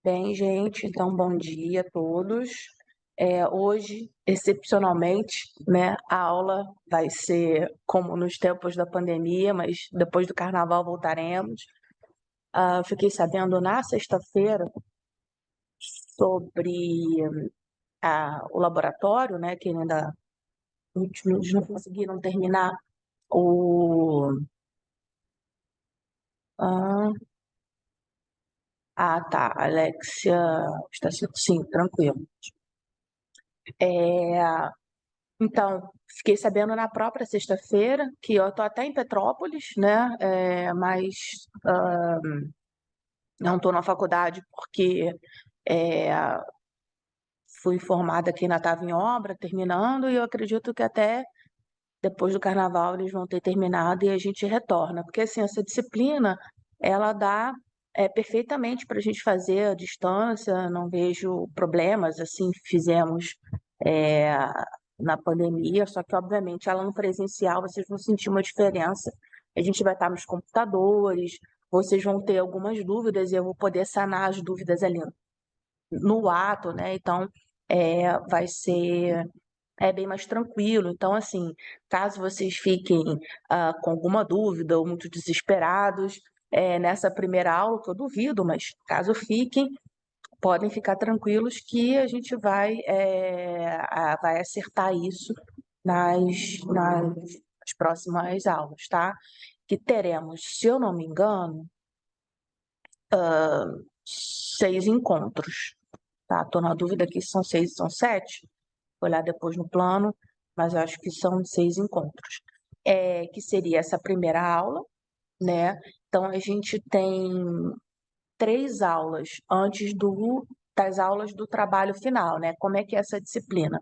Bem, gente, então bom dia a todos. Hoje, excepcionalmente, né, a aula vai ser como nos tempos da pandemia, mas depois do carnaval voltaremos. Fiquei sabendo na sexta-feira sobre o laboratório, né, que ainda eles não conseguiram terminar o. ah, tá, Alexia, sim, tranquilo. É, Então, fiquei sabendo na própria sexta-feira que eu estou até em Petrópolis, né? Mas não estou na faculdade porque é, fui formada que ainda estava em obra, terminando, e eu acredito que até depois do carnaval eles vão ter terminado e a gente retorna. Porque, assim, essa disciplina, ela dá perfeitamente para a gente fazer à distância, não vejo problemas, assim, fizemos é, na pandemia, só que, obviamente, ela no presencial, vocês vão sentir uma diferença. A gente vai estar nos computadores, vocês vão ter algumas dúvidas e eu vou poder sanar as dúvidas ali no ato, né? Então, vai ser bem mais tranquilo. Então, assim, caso vocês fiquem com alguma dúvida ou muito desesperados nessa primeira aula, que eu duvido, mas caso fiquem, podem ficar tranquilos que a gente vai acertar isso nas próximas aulas, tá? Que teremos, se eu não me engano, 6 encontros, tá? Estou na dúvida aqui se são 6 ou são 7, vou olhar depois no plano, mas eu acho que são 6 encontros. Que seria essa primeira aula, né? Então, a gente tem 3 aulas antes das aulas do trabalho final, né? Como é que é essa disciplina?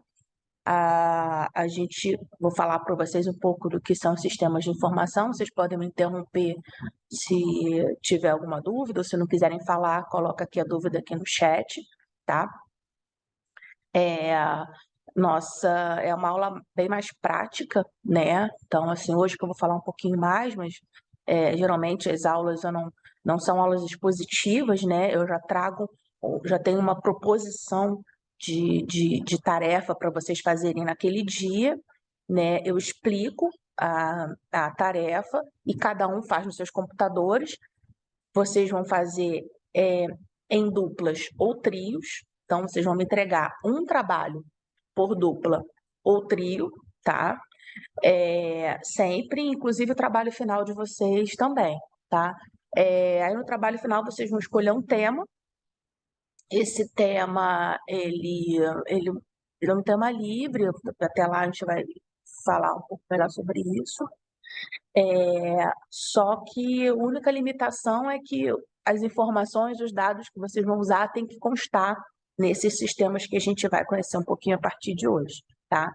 Vou falar para vocês um pouco do que são sistemas de informação, vocês podem me interromper se tiver alguma dúvida, ou se não quiserem falar, coloca aqui a dúvida aqui no chat, tá? É, Nossa, é uma aula bem mais prática, né? Então, assim, hoje que eu vou falar um pouquinho mais, mas geralmente as aulas eu não são aulas expositivas, né? Já tenho uma proposição de tarefa para vocês fazerem naquele dia, né? Eu explico a tarefa e cada um faz nos seus computadores. Vocês vão fazer é, em duplas ou trios, então vocês vão me entregar um trabalho por dupla ou trio, tá? Sempre, inclusive o trabalho final de vocês também, tá? Aí no trabalho final vocês vão escolher um tema. Esse tema, ele é um tema livre, até lá a gente vai falar um pouco melhor sobre isso. Só que a única limitação é que as informações, os dados que vocês vão usar têm que constar nesses sistemas que a gente vai conhecer um pouquinho a partir de hoje, tá?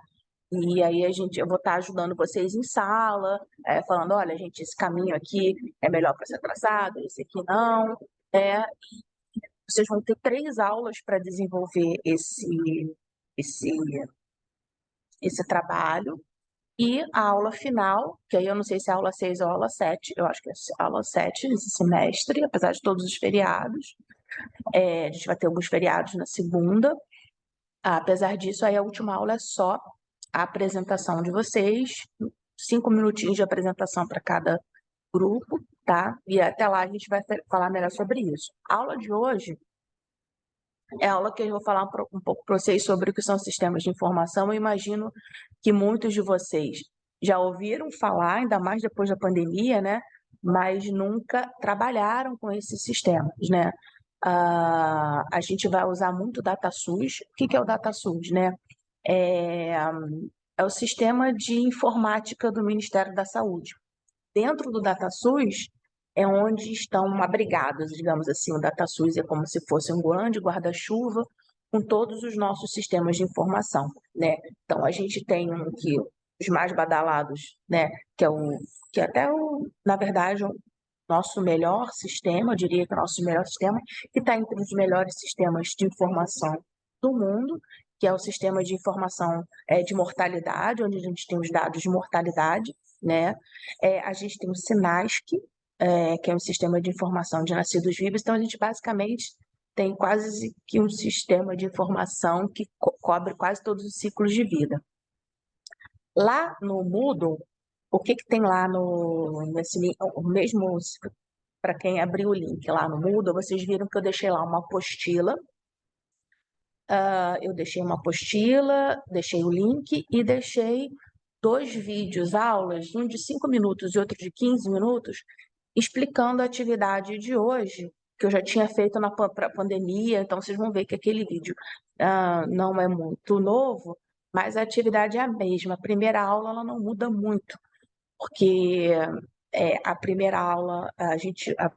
E aí eu vou estar ajudando vocês em sala, falando, olha, gente, esse caminho aqui é melhor para ser traçado, esse aqui não. É, Vocês vão ter 3 aulas para desenvolver esse, esse trabalho. E a aula final, que aí eu não sei se é aula 6 ou aula 7, eu acho que é aula 7 nesse semestre, apesar de todos os feriados. A gente vai ter alguns feriados na segunda. Apesar disso, aí a última aula é só a apresentação de vocês, 5 minutinhos de apresentação para cada grupo, tá? E até lá a gente vai falar melhor sobre isso. A aula de hoje é a aula que eu vou falar um pouco para vocês sobre o que são sistemas de informação. Eu imagino que muitos de vocês já ouviram falar, ainda mais depois da pandemia, né? Mas nunca trabalharam com esses sistemas, né? A gente vai usar muito o DataSUS. O que é o DataSUS, né? É, é o sistema de informática do Ministério da Saúde. Dentro do DataSUS é onde estão abrigados, digamos assim. O DataSUS é como se fosse um grande guarda-chuva com todos os nossos sistemas de informação, né? Então, a gente tem os mais badalados, né? Que até na verdade, o nosso melhor sistema, eu diria que é o nosso melhor sistema, que está entre os melhores sistemas de informação do mundo, que é o sistema de informação de mortalidade, onde a gente tem os dados de mortalidade, né? A gente tem o SINASC, que é um sistema de informação de nascidos vivos. Então, a gente basicamente tem quase que um sistema de informação que cobre quase todos os ciclos de vida. Lá no Moodle, o que tem lá nesse o mesmo, para quem abriu o link lá no Moodle, vocês viram que eu deixei lá uma apostila. Eu deixei uma apostila, deixei o link e deixei 2 vídeos, aulas, um de 5 minutos e outro de 15 minutos, explicando a atividade de hoje, que eu já tinha feito na pandemia. Então vocês vão ver que aquele vídeo não é muito novo, mas a atividade é a mesma. A primeira aula ela não muda muito, porque a primeira aula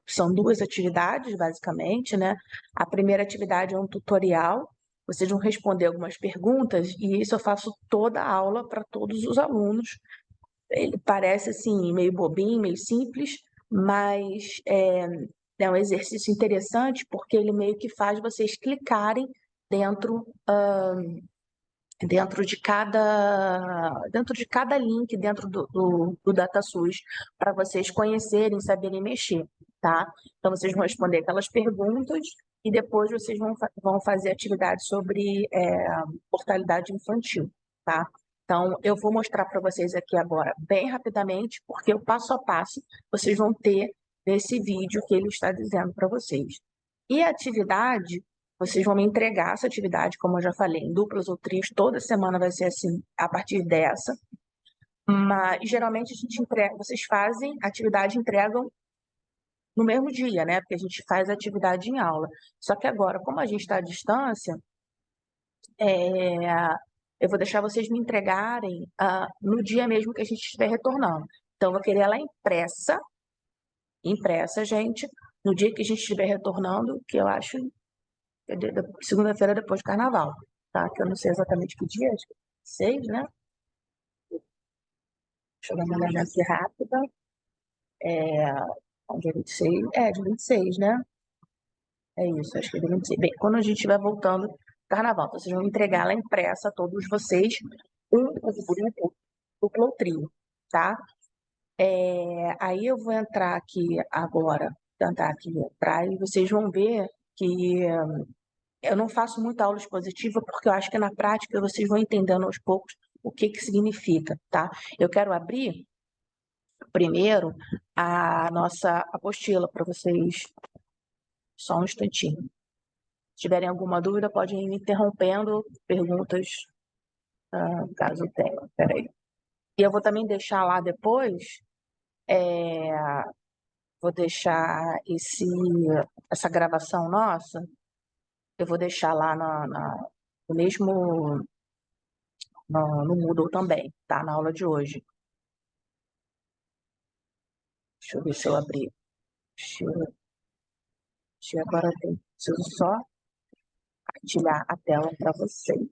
são 2 atividades, basicamente, né? A primeira atividade é um tutorial, vocês vão responder algumas perguntas, e isso eu faço toda a aula para todos os alunos. Ele parece assim, meio bobinho, meio simples, mas é um exercício interessante porque ele meio que faz vocês clicarem dentro de cada link dentro do DataSUS, para vocês conhecerem, saberem mexer, tá? Então, vocês vão responder aquelas perguntas e depois vocês vão fazer atividade sobre mortalidade infantil, tá? Então, eu vou mostrar para vocês aqui agora, bem rapidamente, porque o passo a passo vocês vão ter nesse vídeo que ele está dizendo para vocês. E a atividade, vocês vão me entregar essa atividade, como eu já falei, em duplas ou trios, toda semana vai ser assim, a partir dessa. Mas geralmente a gente entrega, vocês fazem a atividade e entregam no mesmo dia, né? Porque a gente faz a atividade em aula. Só que agora, como a gente está à distância, eu vou deixar vocês me entregarem no dia mesmo que a gente estiver retornando. Então, eu vou querer ela impressa, gente, no dia que a gente estiver retornando, que eu acho segunda-feira depois do carnaval, tá? Que eu não sei exatamente que dia, acho que 6, né? Deixa eu dar uma olhada aqui rápida. Dia 26, dia 26, né? É isso, acho que é dia 26. Bem, quando a gente estiver voltando do carnaval, então vocês vão entregar ela impressa a todos vocês, um grupo, duplo ou trio, tá? Aí eu vou entrar aqui agora, tentar aqui entrar, e vocês vão ver que eu não faço muita aula expositiva, porque eu acho que na prática vocês vão entendendo aos poucos o que significa, tá? Eu quero abrir primeiro a nossa apostila para vocês, só um instantinho. Se tiverem alguma dúvida, podem ir me interrompendo, perguntas, caso tenha. Peraí. E eu vou também deixar lá depois, vou deixar essa gravação nossa, eu vou deixar lá no mesmo, no Moodle também, tá? Na aula de hoje. Deixa eu ver se eu abri. Agora eu preciso só compartilhar a tela para vocês.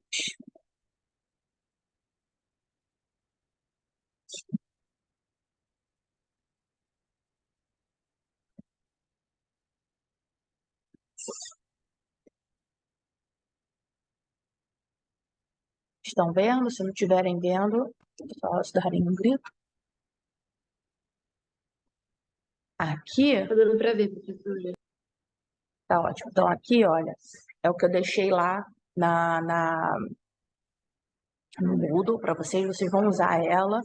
Estão vendo? Se não estiverem vendo, só darem um grito. Aqui. Tá dando para ver, professora. Tá ótimo. Então, aqui, olha, é o que eu deixei lá no Moodle para vocês. Vocês vão usar ela